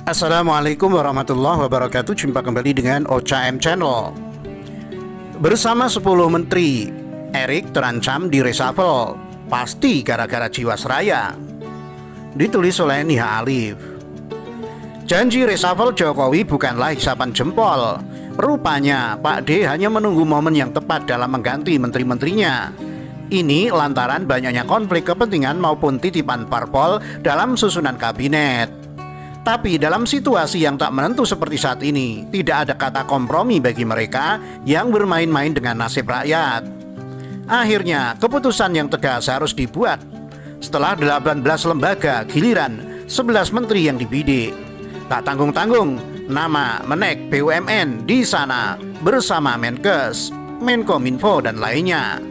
Assalamualaikum warahmatullahi wabarakatuh. Jumpa kembali dengan OCM Channel. Bersama 10 menteri, Erik terancam di reshuffle, pasti gara-gara Jiwasraya. Ditulis oleh Niha Alif. Janji reshuffle Jokowi bukanlah isapan jempol. Rupanya Pak D hanya menunggu momen yang tepat dalam mengganti menteri-menterinya. Ini lantaran banyaknya konflik kepentingan maupun titipan parpol dalam susunan kabinet. Tapi dalam situasi yang tak menentu seperti saat ini, tidak ada kata kompromi bagi mereka yang bermain-main dengan nasib rakyat. Akhirnya, keputusan yang tegas harus dibuat. Setelah 18 lembaga, giliran 11 menteri yang dibidik. Tak tanggung-tanggung, nama Menek BUMN di sana bersama Menkes, Menkominfo dan lainnya.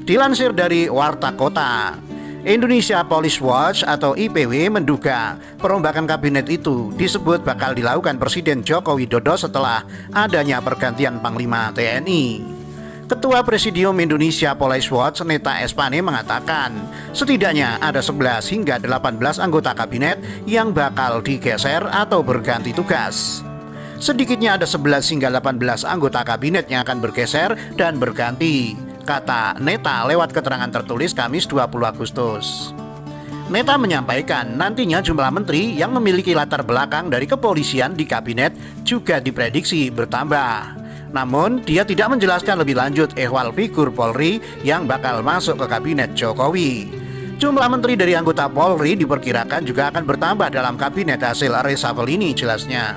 Dilansir dari Warta Kota, Indonesia Police Watch atau IPW menduga perombakan kabinet itu disebut bakal dilakukan Presiden Joko Widodo setelah adanya pergantian Panglima TNI. Ketua Presidium Indonesia Police Watch Neta Espane mengatakan setidaknya ada 11 hingga 18 anggota kabinet yang bakal digeser atau berganti tugas. Sedikitnya ada 11 hingga 18 anggota kabinet yang akan bergeser dan berganti, kata Neta lewat keterangan tertulis Kamis 20 Agustus. Neta menyampaikan nantinya jumlah menteri yang memiliki latar belakang dari kepolisian di kabinet juga diprediksi bertambah. Namun dia tidak menjelaskan lebih lanjut ehwal figur Polri yang bakal masuk ke kabinet Jokowi. Jumlah menteri dari anggota Polri diperkirakan juga akan bertambah dalam kabinet hasil reshuffle ini, jelasnya.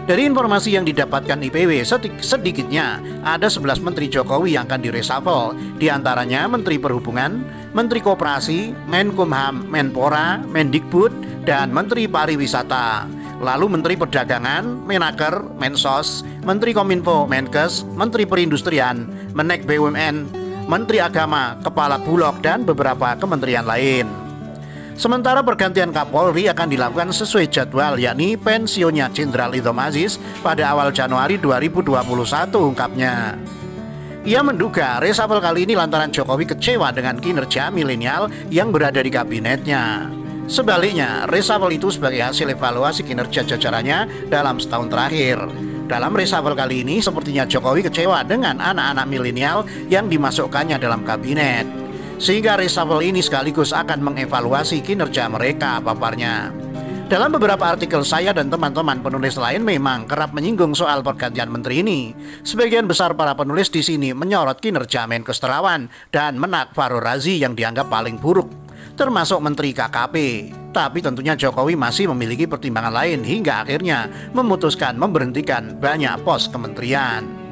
Dari informasi yang didapatkan IPW, sedikitnya ada 11 menteri Jokowi yang akan direshuffle, diantaranya Menteri Perhubungan, Menteri Koperasi, Menkumham, Menpora, Mendikbud, dan Menteri Pariwisata. Lalu Menteri Perdagangan, Menaker, Mensos, Menteri Kominfo, Menkes, Menteri Perindustrian, Menek BUMN, Menteri Agama, Kepala Bulog, dan beberapa kementerian lain. Sementara pergantian Kapolri akan dilakukan sesuai jadwal, yakni pensiunnya Jenderal Idham Aziz pada awal Januari 2021, ungkapnya. Ia menduga reshuffle kali ini lantaran Jokowi kecewa dengan kinerja milenial yang berada di kabinetnya. Sebaliknya, reshuffle itu sebagai hasil evaluasi kinerja jajarannya dalam setahun terakhir. Dalam reshuffle kali ini, sepertinya Jokowi kecewa dengan anak-anak milenial yang dimasukkannya dalam kabinet. Sehingga reshuffle ini sekaligus akan mengevaluasi kinerja mereka, paparnya. Dalam beberapa artikel saya dan teman-teman penulis lain memang kerap menyinggung soal pergantian menteri ini. Sebagian besar para penulis di sini menyorot kinerja Menkes Terawan dan Menak Fahrul Razi yang dianggap paling buruk, termasuk Menteri KKP. Tapi tentunya Jokowi masih memiliki pertimbangan lain hingga akhirnya memutuskan memberhentikan banyak pos kementerian.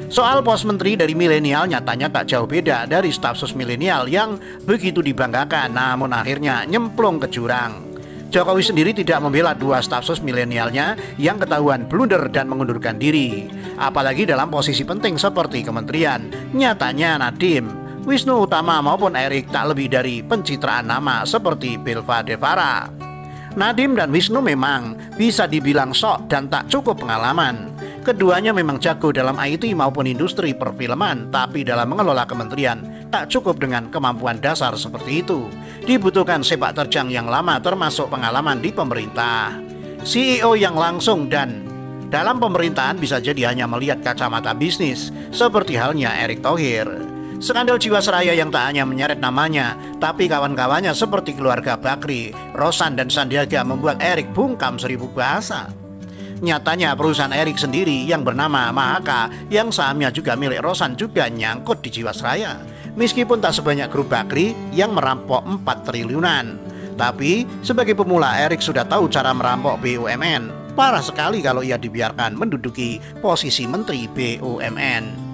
Soal pos menteri dari milenial nyatanya tak jauh beda dari staf sus milenial yang begitu dibanggakan, namun akhirnya nyemplung ke jurang. Jokowi sendiri tidak membela dua staf sus milenialnya yang ketahuan blunder dan mengundurkan diri, apalagi dalam posisi penting seperti kementerian. Nyatanya Nadiem, Wisnu Utama maupun Erik tak lebih dari pencitraan nama seperti Bilva Devara. Nadiem dan Wisnu memang bisa dibilang sok dan tak cukup pengalaman. Keduanya memang jago dalam IT maupun industri perfilman, tapi dalam mengelola kementerian tak cukup dengan kemampuan dasar seperti itu. Dibutuhkan sepak terjang yang lama termasuk pengalaman di pemerintah. CEO yang langsung dan dalam pemerintahan bisa jadi hanya melihat kacamata bisnis, seperti halnya Erick Thohir. Skandal Jiwasraya yang tak hanya menyeret namanya, tapi kawan-kawannya seperti keluarga Bakri, Rosan, dan Sandiaga membuat Erik bungkam 1000 bahasa. Nyatanya perusahaan Erik sendiri yang bernama Mahaka yang sahamnya juga milik Rosan juga nyangkut di Jiwasraya. Meskipun tak sebanyak grup Bakri yang merampok 4 triliunan. Tapi sebagai pemula Erik sudah tahu cara merampok BUMN. Parah sekali kalau ia dibiarkan menduduki posisi Menteri BUMN.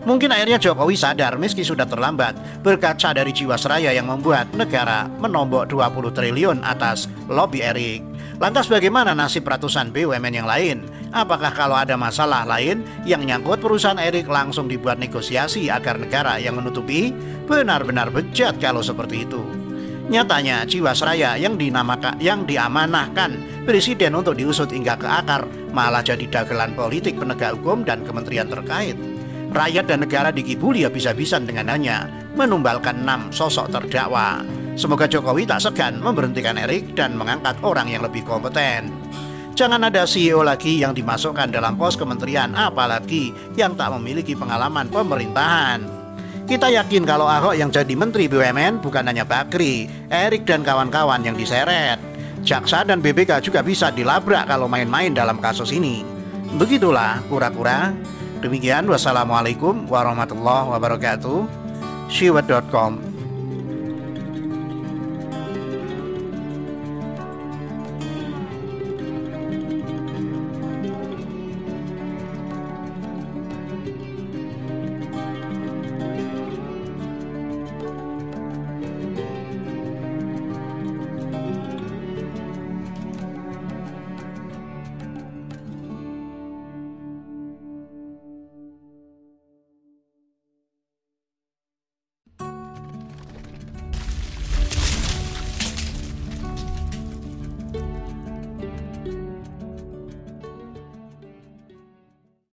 Mungkin akhirnya Jokowi sadar meski sudah terlambat berkaca dari Jiwasraya yang membuat negara menombok 20 triliun atas lobby Erik. Lantas bagaimana nasib ratusan BUMN yang lain? Apakah kalau ada masalah lain yang nyangkut perusahaan Erik langsung dibuat negosiasi agar negara yang menutupi? Benar-benar bejat kalau seperti itu. Nyatanya Jiwasraya yang diamanahkan Presiden untuk diusut hingga ke akar malah jadi dagelan politik penegak hukum dan kementerian terkait. Rakyat dan negara dikibuli habis-habisan dengan hanya menumbalkan 6 sosok terdakwa. Semoga Jokowi tak segan memberhentikan Erik dan mengangkat orang yang lebih kompeten. Jangan ada CEO lagi yang dimasukkan dalam pos kementerian, apalagi yang tak memiliki pengalaman pemerintahan. Kita yakin kalau Ahok yang jadi Menteri BUMN bukan hanya Bakri, Erik dan kawan-kawan yang diseret. Jaksa dan BPK juga bisa dilabrak kalau main-main dalam kasus ini. Begitulah kura-kura. Demikian, wassalamualaikum warahmatullahi wabarakatuh. Siwet.com